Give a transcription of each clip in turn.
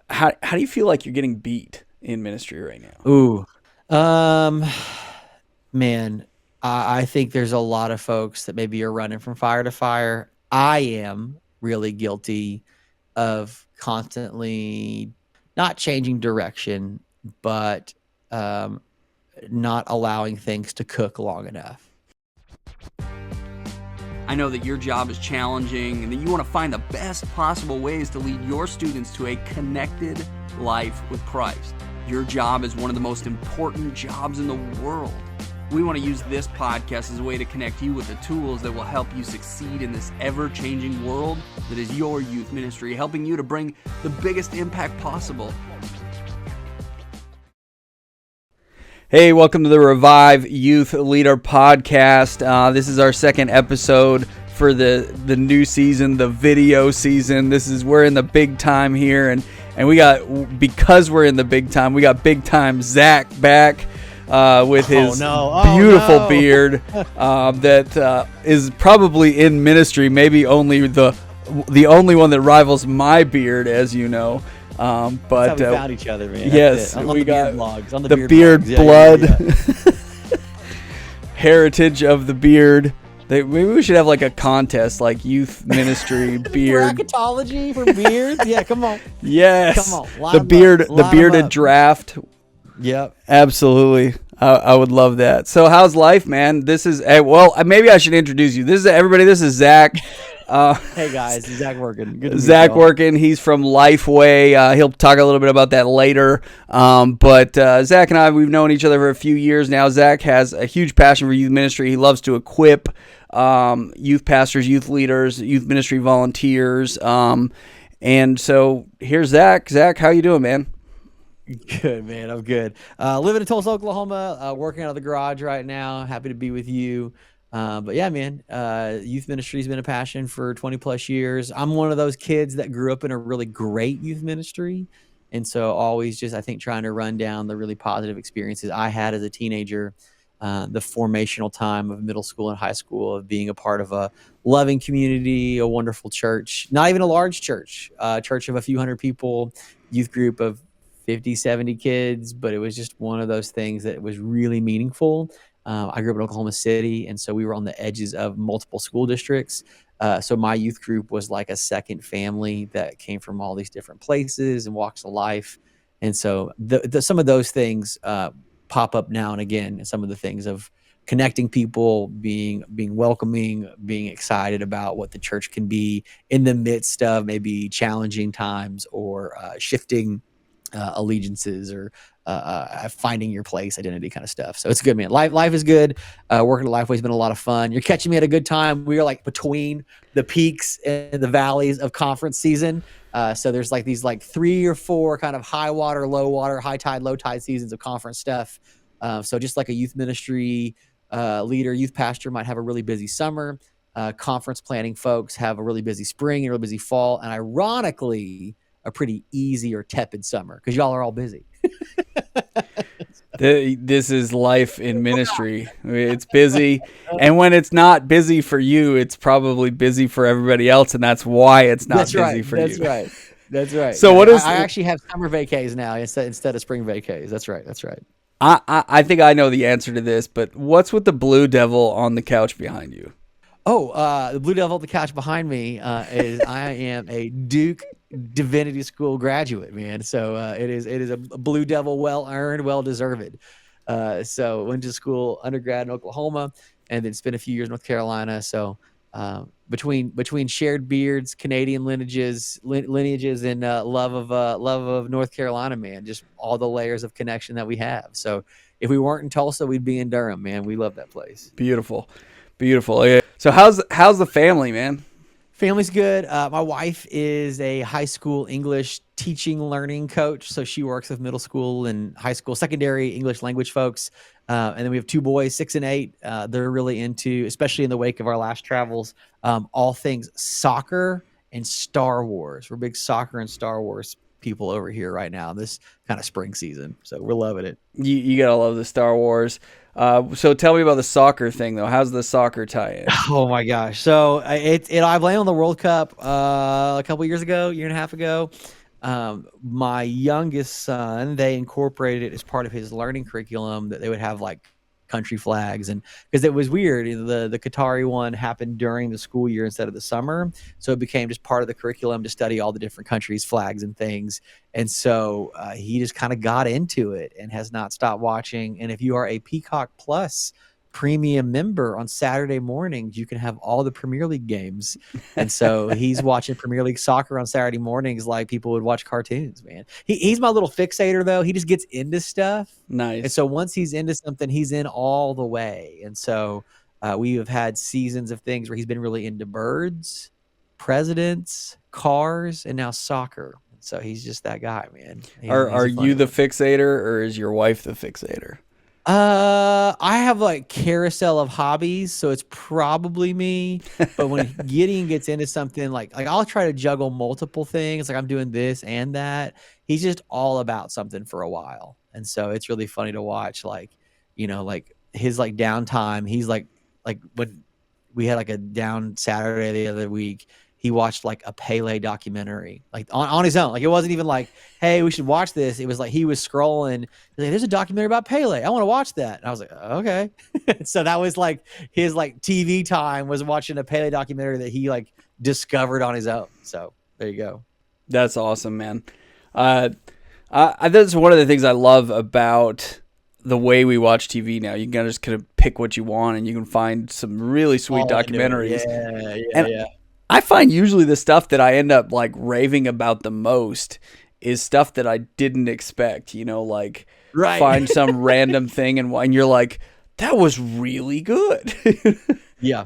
How do you feel like you're getting beat in ministry right now? Ooh, um, man, I think there's a lot of folks that maybe are running from fire to fire. I am really guilty of constantly not changing direction, but um, not allowing things to cook long enough. I know that your job is challenging and that you want to find the best possible ways to lead your students to a connected life with Christ. Your job is one of the most important jobs in the world. We want to use this podcast as a way to connect you with the tools that will help you succeed in this ever-changing world that is your youth ministry, helping you to bring the biggest impact possible. Hey, welcome to the Revive Youth Leader Podcast. This is our second episode for the new season, the video season. We're in the big time here, and because we're in the big time, we got big time Zac back with his beautiful beard that is probably in ministry, maybe only the only one that rivals my beard, as you know. But that's how we found each other, man. Yes, we got vlogs, on the beard blood, heritage of the beard. Maybe we should have like a contest, like youth ministry beard bracketology for beards. Yeah, come on. Yes, come on. The bearded draft. Yep, absolutely. I would love that. So, how's life, man? This is maybe I should introduce you. This is Zac. Hey guys, it's Zac Workun. Good to meet Zac y'all. Workun. He's from Lifeway. He'll talk a little bit about that later. But Zac and I, we've known each other for a few years now. Zac has a huge passion for youth ministry. He loves to equip youth pastors, youth leaders, youth ministry volunteers. And so here's Zac. Zac, how you doing, man? Good, man. I'm good. Living in Tulsa, Oklahoma, working out of the garage right now. Happy to be with you. But yeah, man, youth ministry has been a passion for 20 plus years. I'm one of those kids that grew up in a really great youth ministry. And so always just, I think, trying to run down the really positive experiences I had as a teenager, the formational time of middle school and high school, of being a part of a loving community, a wonderful church, not even a large church, church of a few hundred people, youth group of 50, 70 kids. But it was just one of those things that was really meaningful. I grew up in Oklahoma City, and so we were on the edges of multiple school districts. So my youth group was like a second family that came from all these different places and walks of life. And so some of those things pop up now and again. And some of the things of connecting people, being welcoming, being excited about what the church can be in the midst of maybe challenging times or shifting allegiances or finding your place, identity kind of stuff. So it's good, man. Life is good. Working at Lifeway has been a lot of fun. You're catching me at a good time. We are like between the peaks and the valleys of conference season. So there's like these like 3 or 4 kind of high water, low water, high tide, low tide seasons of conference stuff. So just like a youth ministry leader, youth pastor might have a really busy summer. Conference planning folks have a really busy spring and a really busy fall. And ironically, a pretty easy or tepid summer because y'all are all busy. This is life in ministry. It's busy, and when it's not busy for you, it's probably busy for everybody else, and that's why it's not busy for you. That's right. So what is? I actually have summer vacays now instead of spring vacays. That's right. I think I know the answer to this, but what's with the Blue Devil on the couch behind you? Oh, the Blue Devil on the couch behind me is I am a Duke Divinity School graduate, man. So it is a Blue Devil, well earned, well deserved. So went to school undergrad in Oklahoma, and then spent a few years in North Carolina. So between shared beards, Canadian lineages, and love of North Carolina, man, just all the layers of connection that we have. So if we weren't in Tulsa, we'd be in Durham, man. We love that place. Beautiful. Yeah. So how's the family, man? Family's good. My wife is a high school English teaching learning coach. So she works with middle school and high school, secondary English language folks. And then we have 2 boys, 6 and 8. They're really into, especially in the wake of our last travels, all things soccer and Star Wars. We're big soccer and Star Wars people over here right now, this kind of spring season. So we're loving it. You gotta love the Star Wars. So tell me about the soccer thing, though. How's the soccer tie-in? Oh my gosh! So I blame on the World Cup a couple years ago, year and a half ago. My youngest son, they incorporated it as part of his learning curriculum that they would have like country flags, and because it was weird, the Qatari one happened during the school year instead of the summer, so it became just part of the curriculum to study all the different countries' flags and things. And so he just kind of got into it and has not stopped watching. And if you are a Peacock Plus premium member, on Saturday mornings you can have all the Premier League games. And so he's watching Premier League soccer on Saturday mornings like people would watch cartoons, man. He's my little fixator, though. He just gets into stuff. Nice. And so once he's into something, he's in all the way. And so we have had seasons of things where he's been really into birds, presidents, cars, and now soccer. So he's just that guy, man. Are you the fixator, or is your wife the fixator? I have like carousel of hobbies, so it's probably me. But when Gideon gets into something, like I'll try to juggle multiple things, like I'm doing this and that. He's just all about something for a while, and so it's really funny to watch. Like, like his like downtime. He's like when we had like a down Saturday the other week, he watched like a Pele documentary, like on his own. Like it wasn't even like, hey, we should watch this. It was like he was scrolling. He's like, there's a documentary about Pele. I want to watch that. And I was like, okay. So that was like his like TV time, was watching a Pele documentary that he like discovered on his own. So there you go. That's awesome, man. That's one of the things I love about the way we watch TV now. You can just kind of pick what you want, and you can find some really sweet documentaries. Yeah. I find usually the stuff that I end up like raving about the most is stuff that I didn't expect, like right. Find some random thing and you're like, that was really good. Yeah.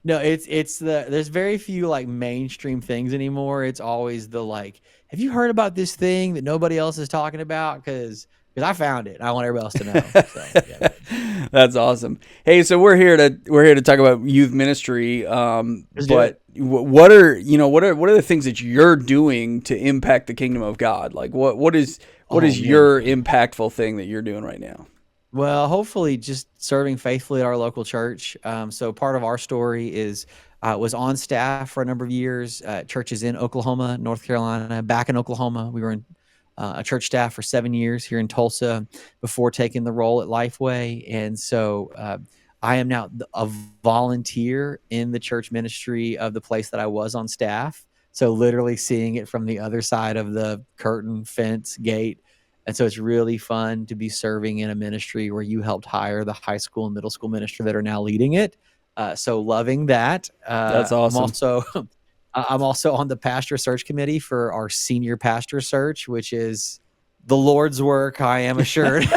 No, there's very few like mainstream things anymore. It's always the like, have you heard about this thing that nobody else is talking about? Because I found it. I want everybody else to know. So, yeah. That's awesome. Hey, so we're here to talk about youth ministry. But what are the things that you're doing to impact the kingdom of God? Like what is your impactful thing that you're doing right now? Well, hopefully just serving faithfully at our local church. So part of our story is was on staff for a number of years at churches in Oklahoma, North Carolina, back in Oklahoma. We were in a church staff for 7 years here in Tulsa before taking the role at Lifeway. And so I am now a volunteer in the church ministry of the place that I was on staff. So literally seeing it from the other side of the curtain, fence, gate. And so it's really fun to be serving in a ministry where you helped hire the high school and middle school minister that are now leading it. So loving that. That's awesome. I'm also on the pastor search committee for our senior pastor search, which is the Lord's work, I am assured.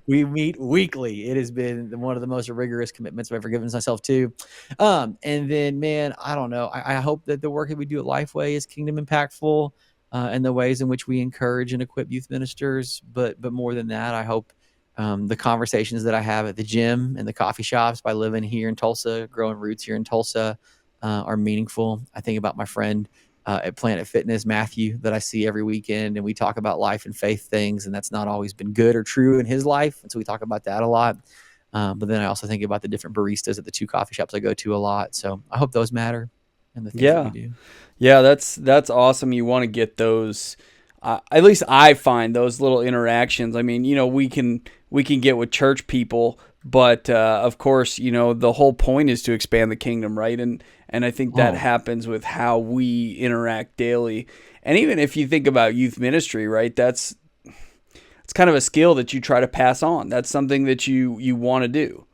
We meet weekly. It has been one of the most rigorous commitments I've ever given myself to. And then, man, I don't know. I hope that the work that we do at Lifeway is kingdom impactful and the ways in which we encourage and equip youth ministers. But more than that, I hope the conversations that I have at the gym and the coffee shops by living here in Tulsa, growing roots here in Tulsa, are meaningful. I think about my friend at Planet Fitness, Matthew, that I see every weekend, and we talk about life and faith things, and that's not always been good or true in his life, and so we talk about that a lot. But then I also think about the different baristas at the two coffee shops I go to a lot. So I hope those matter and the things that we do. Yeah, that's awesome. You want to get those. At least I find those little interactions. I mean, we can get with church people, but of course, the whole point is to expand the kingdom, right? And I think that happens with how we interact daily. And even if you think about youth ministry, right? It's kind of a skill that you try to pass on. That's something that you want to do.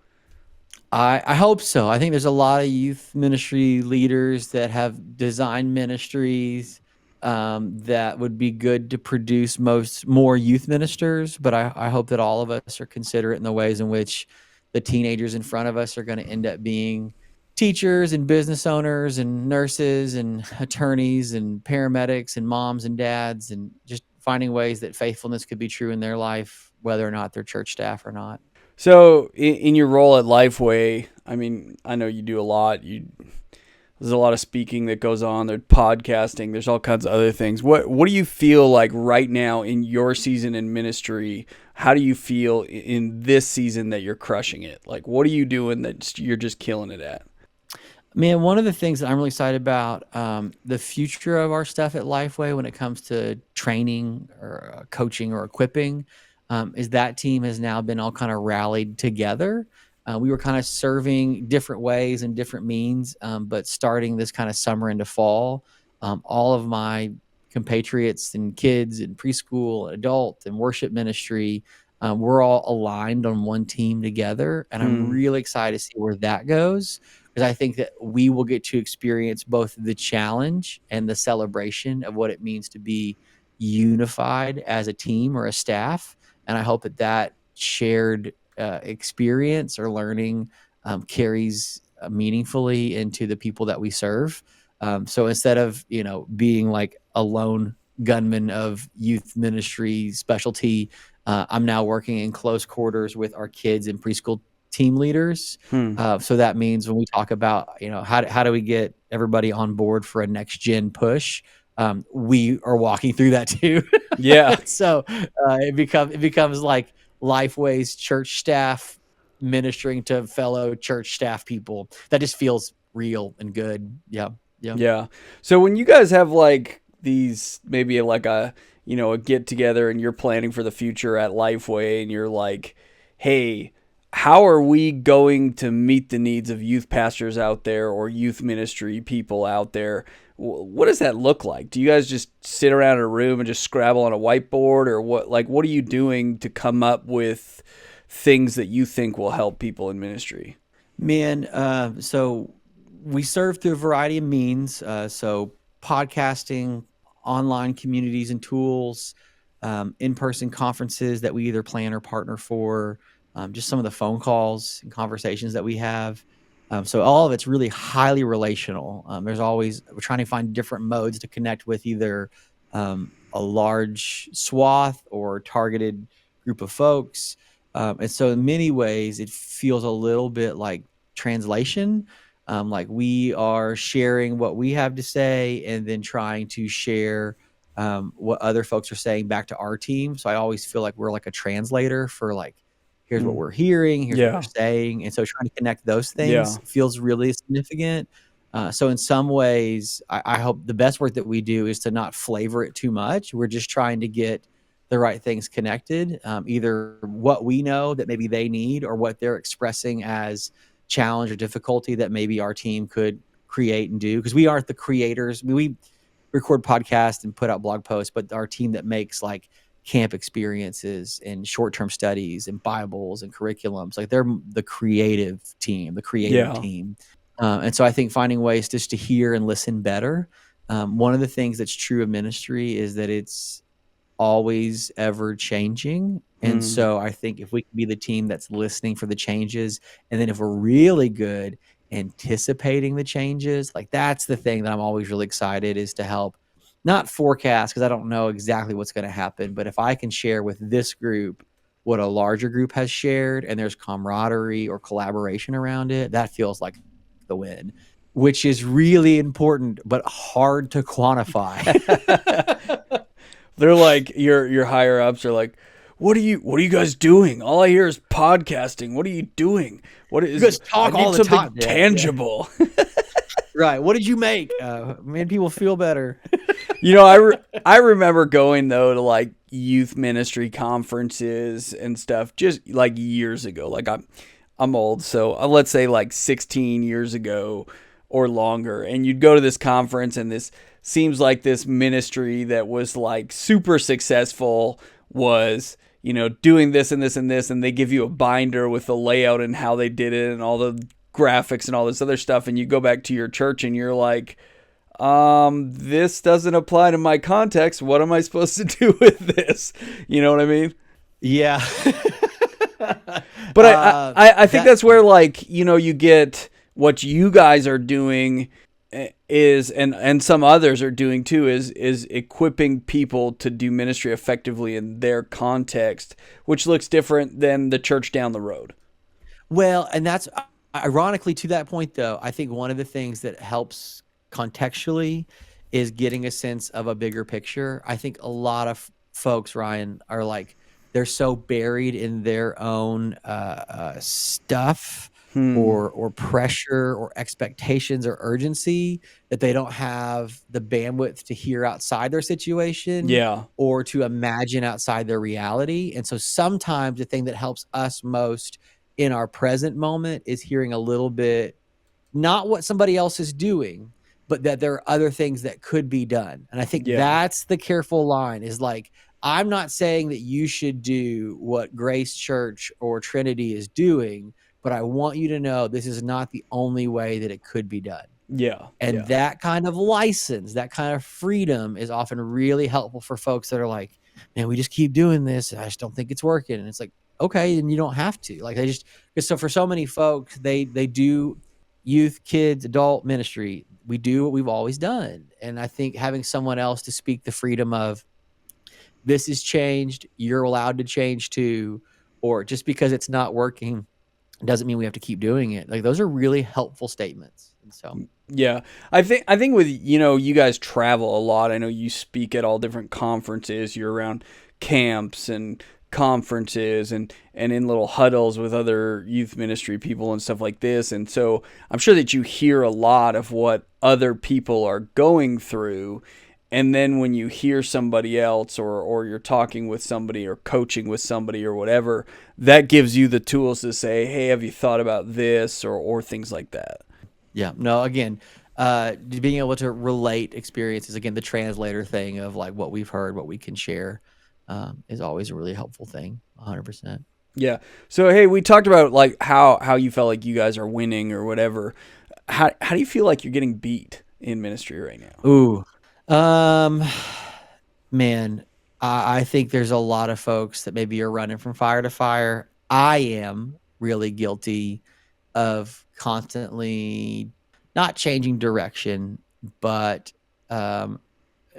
I hope so. I think there's a lot of youth ministry leaders that have designed ministries that would be good to produce more youth ministers. But I hope that all of us are considerate in the ways in which the teenagers in front of us are going to end up being teachers and business owners and nurses and attorneys and paramedics and moms and dads, and just finding ways that faithfulness could be true in their life, whether or not they're church staff or not. So in your role at Lifeway, I mean, I know you do a lot. There's a lot of speaking that goes on. There's podcasting. There's all kinds of other things. What do you feel like right now in your season in ministry? How do you feel in this season that you're crushing it? Like, what are you doing that you're just killing it at? Man, one of the things that I'm really excited about, the future of our stuff at Lifeway when it comes to training or coaching or equipping, is that team has now been all kind of rallied together. We were kind of serving different ways and different means, but starting this kind of summer into fall, all of my compatriots and kids in preschool, adult, and worship ministry, we're all aligned on one team together, and I'm Hmm. really excited to see where that goes because I think that we will get to experience both the challenge and the celebration of what it means to be unified as a team or a staff. And I hope that that shared experience or learning carries meaningfully into the people that we serve. So instead of being like a lone gunman of youth ministry specialty, I'm now working in close quarters with our kids and preschool team leaders. Hmm. So that means when we talk about, how do we get everybody on board for a next gen push, we are walking through that too. Yeah. So it becomes like Lifeway's church staff ministering to fellow church staff people. That just feels real and good. Yeah, yeah. Yeah. So when you guys have like these, maybe like a get together and you're planning for the future at Lifeway and you're like, hey, how are we going to meet the needs of youth pastors out there or youth ministry people out there? What does that look like? Do you guys just sit around in a room and just scrabble on a whiteboard, or what are you doing to come up with things that you think will help people in ministry? Man, so we serve through a variety of means. So podcasting, online communities and tools, in-person conferences that we either plan or partner for, just some of the phone calls and conversations that we have. So all of it's really highly relational. We're trying to find different modes to connect with either a large swath or targeted group of folks. And so in many ways, it feels a little bit like translation. Like we are sharing what we have to say and then trying to share what other folks are saying back to our team. So I always feel like we're like a translator for like, here's what Hmm. we're hearing, here's what they're Yeah. saying. And so trying to connect those Yeah. things feels really significant. So in some ways, I hope the best work that we do is to not flavor it too much. We're just trying to get the right things connected, either what we know that maybe they need or what they're expressing as challenge or difficulty that maybe our team could create and do. Because we aren't the creators. I mean, we record podcasts and put out blog posts, but our team that makes like camp experiences and short-term studies and Bibles and curriculums, like they're the creative team, the creator Yeah. team. And so I think finding ways just to hear and listen better. One of the things that's true of ministry is that it's always ever changing. And Hmm. so I think if we can be the team that's listening for the changes, and then if we're really good anticipating the changes, like that's the thing that I'm always really excited is to help not forecast because I don't know exactly what's going to happen, but if I can share with this group what a larger group has shared and there's camaraderie or collaboration around it, that feels like the win, which is really important but hard to quantify. They're like your higher ups are like, what are you guys doing? All I hear is podcasting. What are you doing? What You is guys I talk all need the something time. Yeah, yeah. tangible. Right. What did you make? Made people feel better. I remember going though to like youth ministry conferences and stuff just like years ago. Like I'm old, so let's say like 16 years ago or longer. And you'd go to this conference, and this seems like this ministry that was like super successful was, doing this and this and this. And they give you a binder with the layout and how they did it and all the graphics and all this other stuff. And you go back to your church and you're like, this doesn't apply to my context. What am I supposed to do with this? You know what I mean? Yeah. But I think That that's where like you get what you guys are doing is and some others are doing too is equipping people to do ministry effectively in their context, which looks different than the church down the road. well, and that's ironically to that point though, I think one of the things that helps contextually is getting a sense of a bigger picture. I think a lot of folks, Ryan, are like they're so buried in their own stuff Hmm. or pressure or expectations or urgency that they don't have the bandwidth to hear outside their situation Yeah. or to imagine outside their reality. And so sometimes the thing that helps us most in our present moment is hearing a little bit, not what somebody else is doing, but that there are other things that could be done. And I think Yeah. that's the careful line, is like, I'm not saying that you should do what Grace Church or Trinity is doing, but I want you to know this is not the only way that it could be done. Yeah. And Yeah. that kind of license, that kind of freedom is often really helpful for folks that are like, man, we just keep doing this. And I just don't think it's working. And it's like, okay, and you don't have to. Like, they just, because so for so many folks, they do youth, kids, adult ministry. We do what we've always done. And I think having someone else to speak the freedom of, this has changed, you're allowed to change too, or just because it's not working doesn't mean we have to keep doing it. Like, those are really helpful statements. And so Yeah. I think with you guys travel a lot. I know you speak at all different conferences. You're around camps and conferences and in little huddles with other youth ministry people and stuff like this. And so I'm sure that you hear a lot of what other people are going through. And then when you hear somebody else or you're talking with somebody or coaching with somebody or whatever, that gives you the tools to say, hey, have you thought about this or things like that. yeah, no, again, being able to relate experiences, again, the translator thing of like what we've heard, what we can share, is always a really helpful thing. 100%. Yeah. So hey, we talked about like how you felt like you guys are winning or whatever. How do you feel like you're getting beat in ministry right now? Ooh, um, man, I think there's a lot of folks that maybe are running from fire to fire. I am really guilty of constantly not changing direction, but um,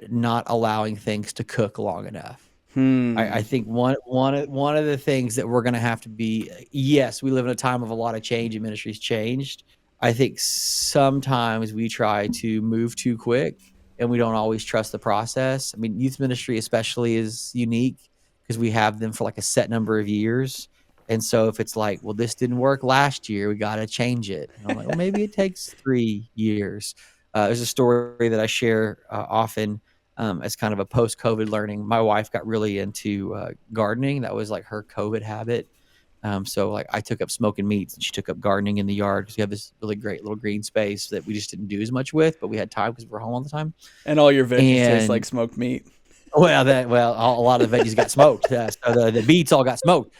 not allowing things to cook long enough. I Hmm. think one of the things that we're gonna have to be, yes, we live in a time of a lot of change and ministry's changed. I think sometimes we try to move too quick and we don't always trust the process. I mean, youth ministry especially is unique because we have them for like a set number of years. And so if it's like, well, this didn't work last year, we gotta change it. And I'm like, well, maybe it takes 3 years. There's a story that I share often as kind of a post-COVID learning. My wife got really into gardening. That was like her COVID habit. So like I took up smoking meats and she took up gardening in the yard because we have this really great little green space that we just didn't do as much with, but we had time because we were home all the time. And all your veggies taste like And smoked meat. a lot of the veggies got smoked. So the beets all got smoked.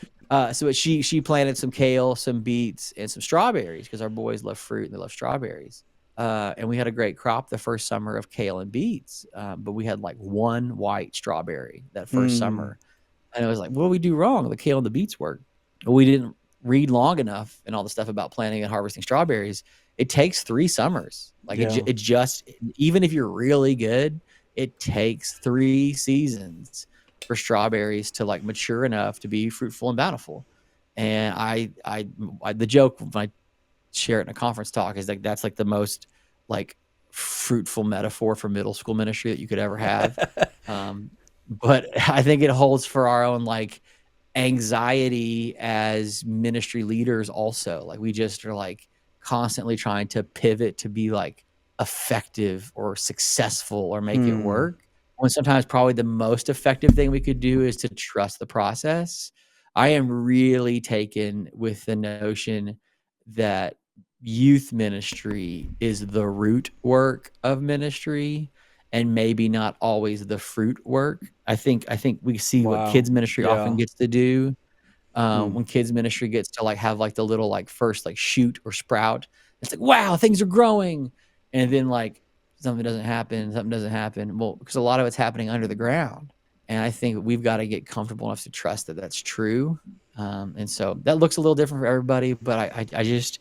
So she planted some kale, some beets, and some strawberries because our boys love fruit and they love strawberries. And we had a great crop the first summer of kale and beets, but we had like one white strawberry that first Hmm. summer. And it was like, what did we do wrong? The kale and the beets worked. We didn't read long enough and all the stuff about planting and harvesting strawberries. It takes 3 summers. Like Yeah. it just, even if you're really good, it takes 3 seasons for strawberries to like mature enough to be fruitful and bountiful. And the joke when I share it in a conference talk is like, that's like the most like fruitful metaphor for middle school ministry that you could ever have. But I think it holds for our own like anxiety as ministry leaders also. Like we just are like constantly trying to pivot to be like effective or successful or make it Hmm. work. When sometimes probably the most effective thing we could do is to trust the process. I am really taken with the notion that youth ministry is the root work of ministry and maybe not always the fruit work. I think we see what Wow. kids ministry often Yeah. gets to do, Hmm. when kids ministry gets to like have like the little like first like shoot or sprout. It's like, wow, things are growing. And then like something doesn't happen. Well, because a lot of it's happening under the ground. And I think we've got to get comfortable enough to trust that that's true. And so that looks a little different for everybody, but I just,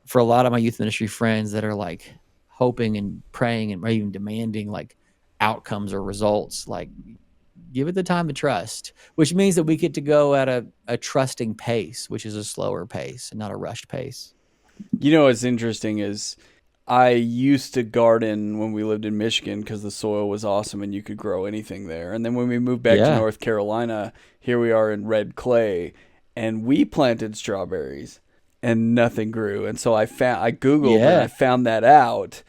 for a lot of my youth ministry friends that are like hoping and praying and even demanding like outcomes or results, like give it the time to trust, which means that we get to go at a trusting pace, which is a slower pace and not a rushed pace. You know what's interesting is I used to garden when we lived in Michigan because the soil was awesome and you could grow anything there. And then when we moved back to Yeah. North Carolina, here we are in red clay, and we planted strawberries. and nothing grew. And so I Googled and I Yeah. found that out.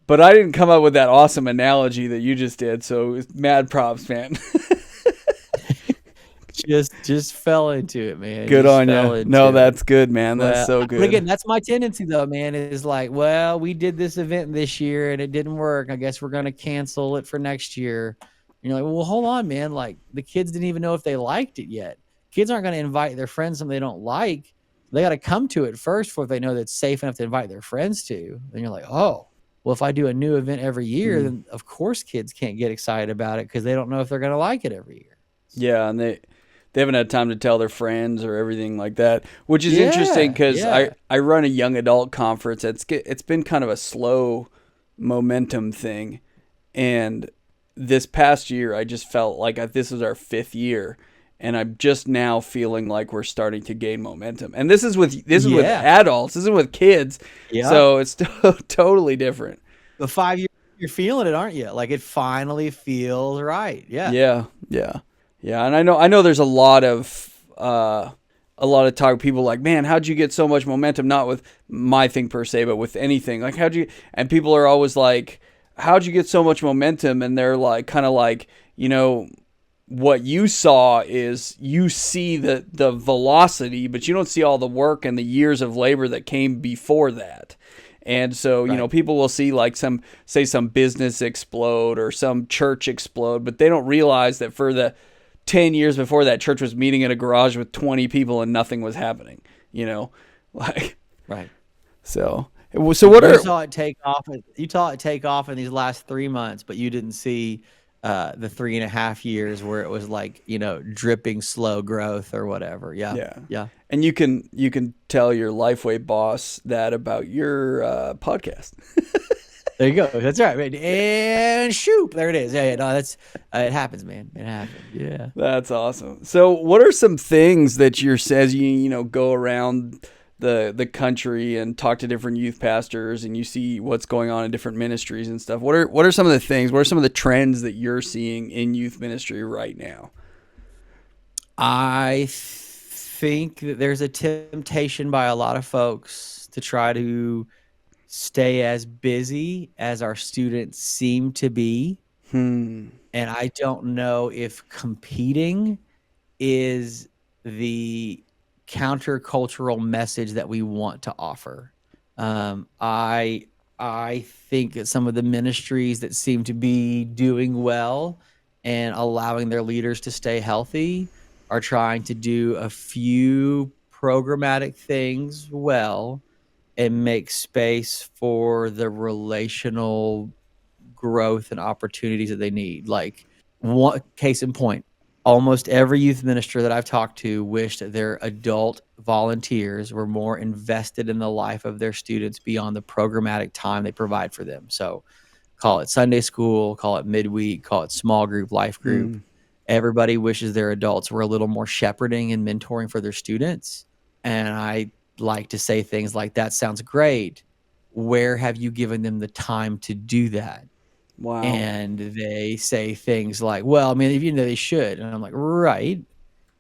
But I didn't come up with that awesome analogy that you just did. So mad props, man. Just fell into it, man. Good Just on fell you. No, into it. that's good, man. That's Well, so but again, good. that's my tendency though, man, is like, well, we did this event this year and it didn't work. I guess we're gonna cancel it for next year. And you're like, well, hold on, man. Like the kids didn't even know if they liked it yet. Kids aren't gonna invite their friends something they don't like. They gotta come to it first before they know that it's safe enough to invite their friends to. Then you're like, oh, well, if I do a new event every year, Mm. then of course kids can't get excited about it because they don't know if they're gonna like it every year. Yeah, and they haven't had time to tell their friends or everything like that, which is interesting Yeah, because yeah. I run a young adult conference. It's been kind of a slow momentum thing, and this past year I just felt like this was our fifth year, and I'm just now feeling like we're starting to gain momentum. And this is with Yeah. adults. This is with kids, Yeah. so it's totally different. The 5 years you're feeling it, aren't you? Like it finally feels right. Yeah. Yeah, yeah, yeah. And I know there's a lot of talk. People like, man, how'd you get so much momentum? Not with my thing per se, but with anything. Like, how'd you? And people are always like, how'd you get so much momentum? And they're like, kind of like, what you saw is you see the velocity, but you don't see all the work and the years of labor that came before that. And so, Right. people will see like some business explode or some church explode, but they don't realize that for the 10 years before that, church was meeting in a garage with 20 people and nothing was happening, like, Right. so, so what You are, saw it take off. You saw it take off in these last 3 months, but you didn't see the 3.5 years where it was like, dripping slow growth or whatever. Yeah. yeah. Yeah. And you can tell your Lifeway boss that about your podcast. There you go. That's right. Man. And shoot, there it is. Yeah. Yeah. No, that's, it happens, man. It happens. Yeah. That's awesome. So, what are some things that you says go around the country and talk to different youth pastors and you see what's going on in different ministries and stuff? What are some of the things? What are some of the trends that you're seeing in youth ministry right now? I think that there's a temptation by a lot of folks to try to stay as busy as our students seem to be. Hmm. And I don't know if competing is the countercultural message that we want to offer. I think that some of the ministries that seem to be doing well and allowing their leaders to stay healthy are trying to do a few programmatic things well and make space for the relational growth and opportunities that they need. Like one case in point, almost every youth minister that I've talked to wished that their adult volunteers were more invested in the life of their students beyond the programmatic time they provide for them. So call it Sunday school, call it midweek, call it small group, life group. Hmm. Everybody wishes their adults were a little more shepherding and mentoring for their students. And I like to say things like, that sounds great. Where have you given them the time to do that? Wow. And they say things like, well, I mean, they should. And I'm like, right.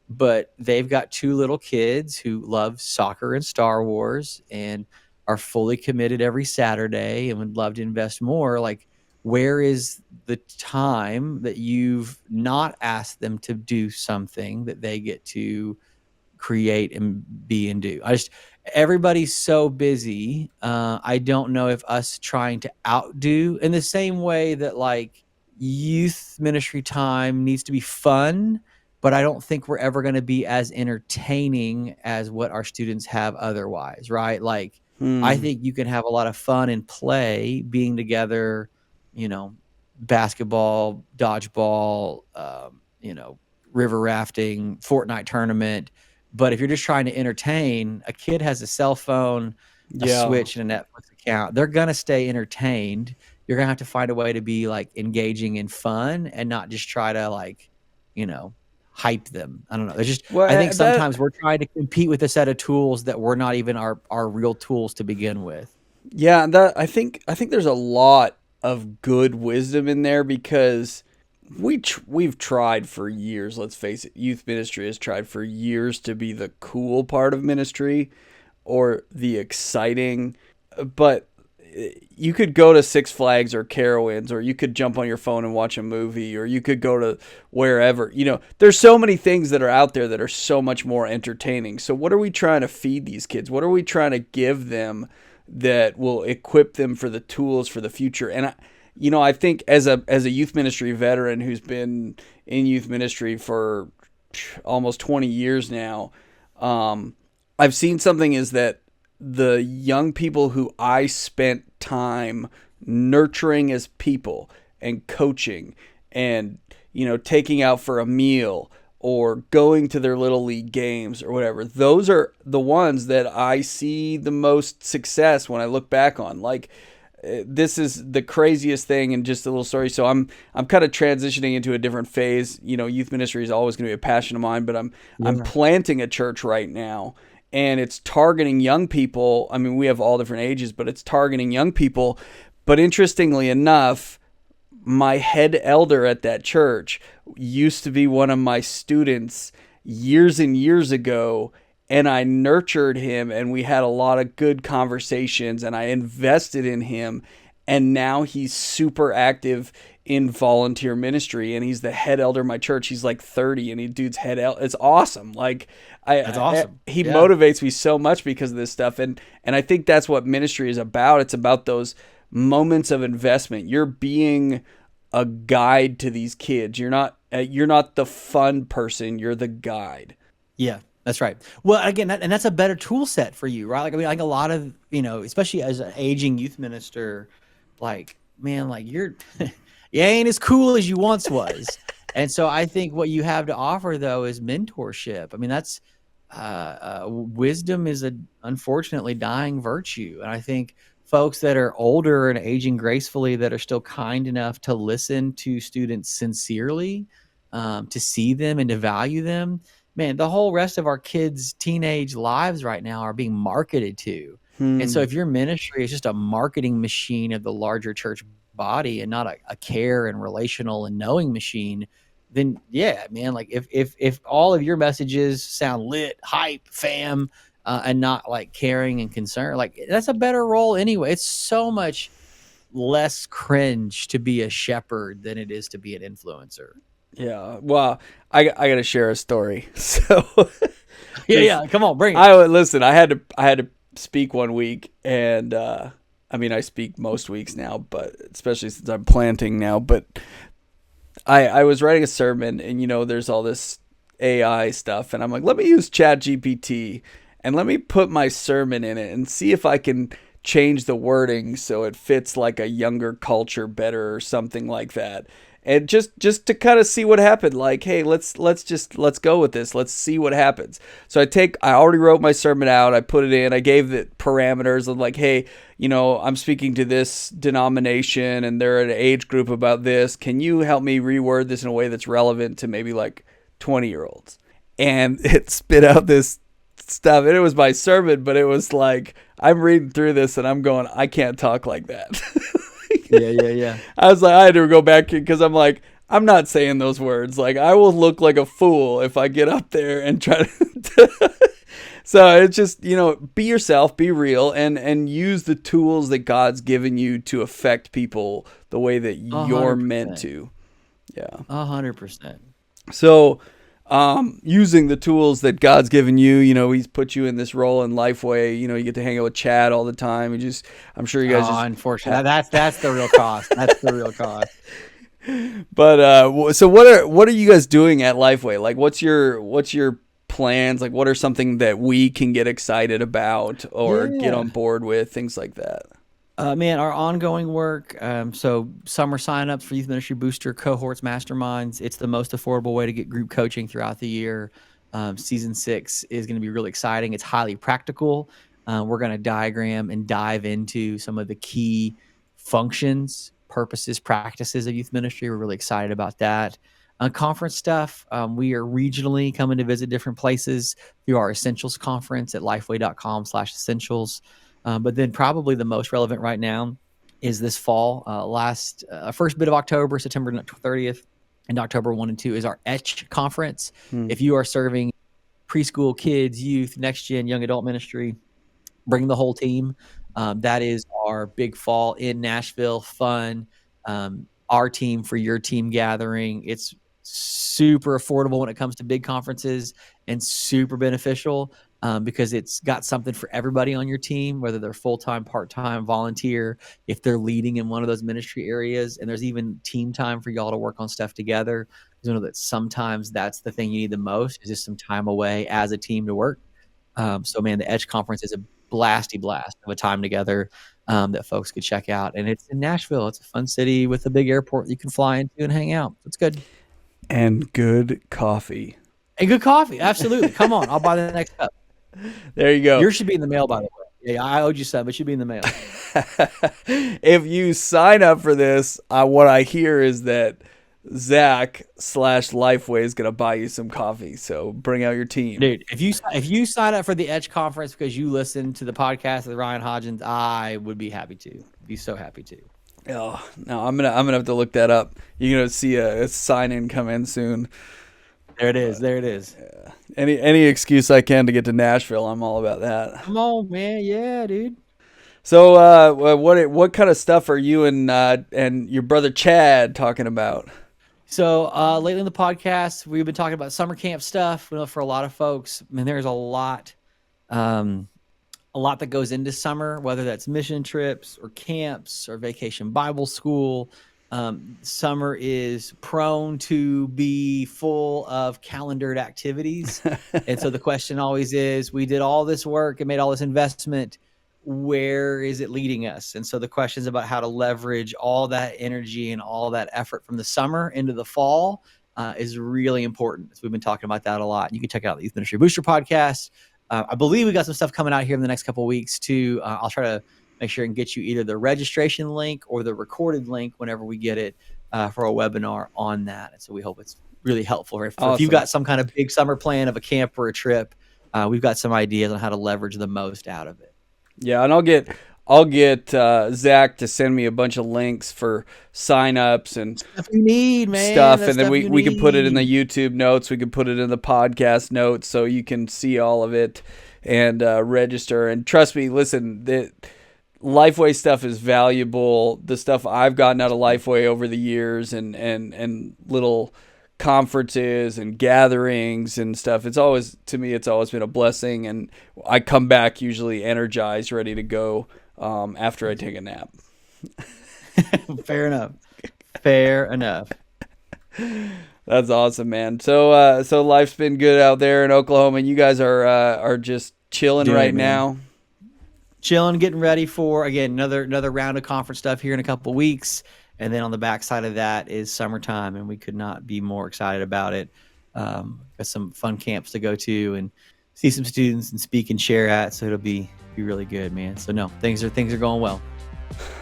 But they've got two little kids who love soccer and Star Wars and are fully committed every Saturday and would love to invest more. Like, where is the time that you've not asked them to do something that they get to create and be and do? Everybody's so busy. I don't know if us trying to outdo in the same way that like youth ministry time needs to be fun, but I don't think we're ever going to be as entertaining as what our students have otherwise, right? Like I Hmm. think you can have a lot of fun and play being together, you know, basketball, dodgeball, river rafting, Fortnite tournament. But if you're just trying to entertain, a kid has a cell phone, a Yeah. Switch, and a Netflix account. They're gonna stay entertained. You're gonna have to find a way to be like engaging and fun and not just try to like, you know, hype them. I don't know. Well, I think that sometimes we're trying to compete with a set of tools that were not even our real tools to begin with. Yeah, that I think there's a lot of good wisdom in there because we've tried for years. Let's face it, youth ministry has tried for years to be the cool part of ministry, or the exciting, but you could go to Six Flags or Carowinds, or you could jump on your phone and watch a movie, or you could go to wherever. There's so many things that are out there that are so much more entertaining. So what are we trying to feed these kids? What are we trying to give them that will equip them for the tools for the future? And I think as a youth ministry veteran who's been in youth ministry for almost 20 years now, I've seen something is that the young people who I spent time nurturing as people and coaching and, taking out for a meal or going to their little league games or whatever, those are the ones that I see the most success when I look back on. Like, this is the craziest thing, and just a little story. So I'm kind of transitioning into a different phase. Youth ministry is always going to be a passion of mine, but I'm planting a church right now, and it's targeting young people. I mean, we have all different ages, but it's targeting young people. But interestingly enough, my head elder at that church used to be one of my students years and years ago, and I nurtured him, and we had a lot of good conversations, and I invested in him, and now he's super active in volunteer ministry, and he's the head elder of my church. He's like 30, and dude's head elder. It's awesome. Like, that's awesome. He motivates me so much because of this stuff, and I think that's what ministry is about. It's about those moments of investment. You're being a guide to these kids. You're not the fun person. You're the guide. Yeah. That's right. Well, again, that's a better tool set for you, right? Like, I mean, like a lot of, especially as an aging youth minister, like, man, like you ain't as cool as you once was. And so I think what you have to offer, though, is mentorship. I mean, that's wisdom is unfortunately dying virtue. And I think folks that are older and aging gracefully, that are still kind enough to listen to students sincerely, to see them and to value them, man, the whole rest of our kids' teenage lives right now are being marketed to. And so if your ministry is just a marketing machine of the larger church body and not a care and relational and knowing machine, then yeah, man, like if all of your messages sound lit, hype, fam, and not like caring and concern, like that's a better role anyway. It's so much less cringe to be a shepherd than it is to be an influencer. Yeah. Well, I got to share a story. So yeah. Come on, bring it. I had to speak one week, and I mean, I speak most weeks now, but especially since I'm planting now. But I was writing a sermon, and there's all this AI stuff, and I'm like, let me use ChatGPT and let me put my sermon in it and see if I can change the wording so it fits like a younger culture better or something like that. And just to kind of see what happened. Like, hey, let's go with this. Let's see what happens. So I already wrote my sermon out. I put it in. I gave the parameters of like, hey, I'm speaking to this denomination and they're an age group about this. Can you help me reword this in a way that's relevant to maybe like 20-year-olds? And it spit out this stuff. And it was my sermon, but it was like, I'm reading through this and I'm going, I can't talk like that. Yeah. I was like, I had to go back because I'm like, I'm not saying those words. Like, I will look like a fool if I get up there and try to. So it's just, be yourself, be real, and use the tools that God's given you to affect people the way that you're 100%. meant to. Yeah. 100%. So, using the tools that God's given you, he's put you in this role in Lifeway, you get to hang out with Chad all the time. I'm sure you guys unfortunately, that's the real cost. That's the real cost. But, so what are you guys doing at Lifeway? Like, what's your plans? Like, what are something that we can get excited about or get on board with, things like that? Man, our ongoing work. So summer signups for Youth Ministry Booster cohorts, masterminds. It's the most affordable way to get group coaching throughout the year. Season 6 is going to be really exciting. It's highly practical. We're going to diagram and dive into some of the key functions, purposes, practices of youth ministry. We're really excited about that. Conference stuff. We are regionally coming to visit different places through our Essentials conference at lifeway.com/essentials. But then probably the most relevant right now is this fall. First bit of October, September 30th, and October 1 and 2 is our ETCH conference. If you are serving preschool kids, youth, next gen, young adult ministry, bring the whole team. That is our big fall in Nashville fun. Our team for your team gathering. It's super affordable when it comes to big conferences and super beneficial because it's got something for everybody on your team, whether they're full-time, part-time, volunteer, if they're leading in one of those ministry areas. And there's even team time for y'all to work on stuff together. You know that sometimes that's the thing you need the most is just some time away as a team to work. So, man, the Edge Conference is a blasty blast of a time together that folks could check out. And it's in Nashville. It's a fun city with a big airport you can fly into and hang out. It's good. And good coffee. And good coffee. Absolutely. Come on. I'll buy the next cup. There you go. Yours should be in the mail, by the way. Yeah, I owed you some. It should be in the mail. If you sign up for this, what I hear is that Zac/Lifeway is going to buy you some coffee. So bring out your team. Dude, if you sign up for the Edge Conference because you listen to the podcast with Ryan Hodgins, I would be happy to. Be so happy to. Oh, no, I'm gonna have to look that up. You're going to see a sign-in come in soon. There it is. There it is. Yeah. Any excuse I can to get to Nashville, I'm all about that. Come on, man. Yeah, dude. So, what kind of stuff are you and your brother Chad talking about? So lately in the podcast, we've been talking about summer camp stuff. We know for a lot of folks, I mean, there's a lot that goes into summer, whether that's mission trips or camps or vacation Bible school. Summer is prone to be full of calendared activities. And so the question always is, we did all this work and made all this investment. Where is it leading us? And so the questions about how to leverage all that energy and all that effort from the summer into the fall is really important. So we've been talking about that a lot. You can check out the Youth Ministry Booster podcast. I believe we got some stuff coming out here in the next couple of weeks too. I'll try to make sure and get you either the registration link or the recorded link whenever we get it for a webinar on that. And so we hope it's really helpful. Awesome. If you've got some kind of big summer plan of a camp or a trip, we've got some ideas on how to leverage the most out of it. Yeah, and I'll get Zac to send me a bunch of links for signups and stuff you need, man. Stuff, and then we can put it in the YouTube notes. We can put it in the podcast notes so you can see all of it and register. And trust me, listen, the Lifeway stuff is valuable. The stuff I've gotten out of Lifeway over the years and little conferences and gatherings and stuff, it's always been a blessing, and I come back usually energized, ready to go after I take a nap. Fair enough. That's awesome, man. So life's been good out there in Oklahoma, and you guys are just chilling right now. Chilling, getting ready for again another round of conference stuff here in a couple of weeks. And then on the backside of that is summertime, and we could not be more excited about it. Got some fun camps to go to and see some students and speak and share at. So it'll be really good, man. So no, things are going well.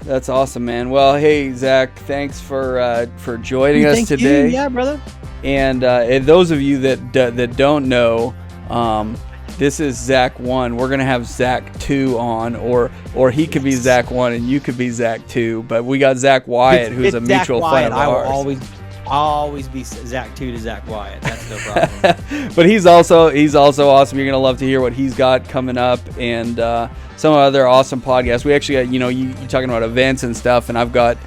That's awesome, man. Well, hey Zac, thanks for joining us today. Yeah, brother. And those of you that don't know, this is Zac 1. We're gonna have Zac 2 on, or he could be Zac 1 and you could be Zac 2. But we got Zac Wyatt, who's a mutual friend of ours. I will always be Zac 2 to Zac Wyatt. That's no problem. But he's also awesome. You're gonna love to hear what he's got coming up and some other awesome podcasts. We actually got you talking about events and stuff, and I've got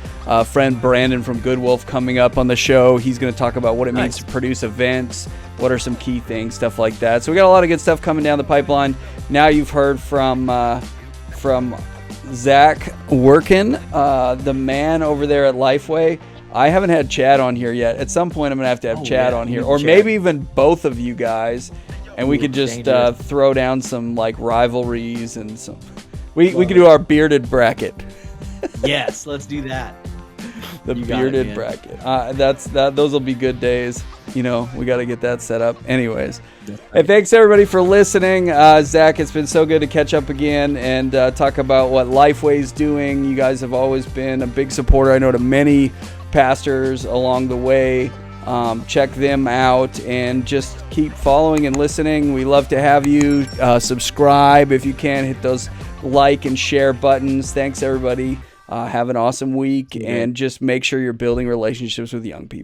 friend Brandon from Good Wolf coming up on the show. He's gonna talk about what it means to produce events. What are some key things, stuff like that. So we got a lot of good stuff coming down the pipeline. Now you've heard from Zac Workun, the man over there at Lifeway. I haven't had Chad on here yet. At some point, I'm gonna have to have Chad on here, or maybe even both of you guys, and we could just throw down some like rivalries and some. We could do our bearded bracket. Yes, let's do that. The bearded bracket. Those will be good days. We got to get that set up. Anyways, hey, thanks everybody for listening. Zac, it's been so good to catch up again and talk about what Lifeway's doing. You guys have always been a big supporter, I know, to many pastors along the way. Check them out and just keep following and listening. We love to have you. Subscribe if you can. Hit those like and share buttons. Thanks everybody. Have an awesome week, and just make sure you're building relationships with young people.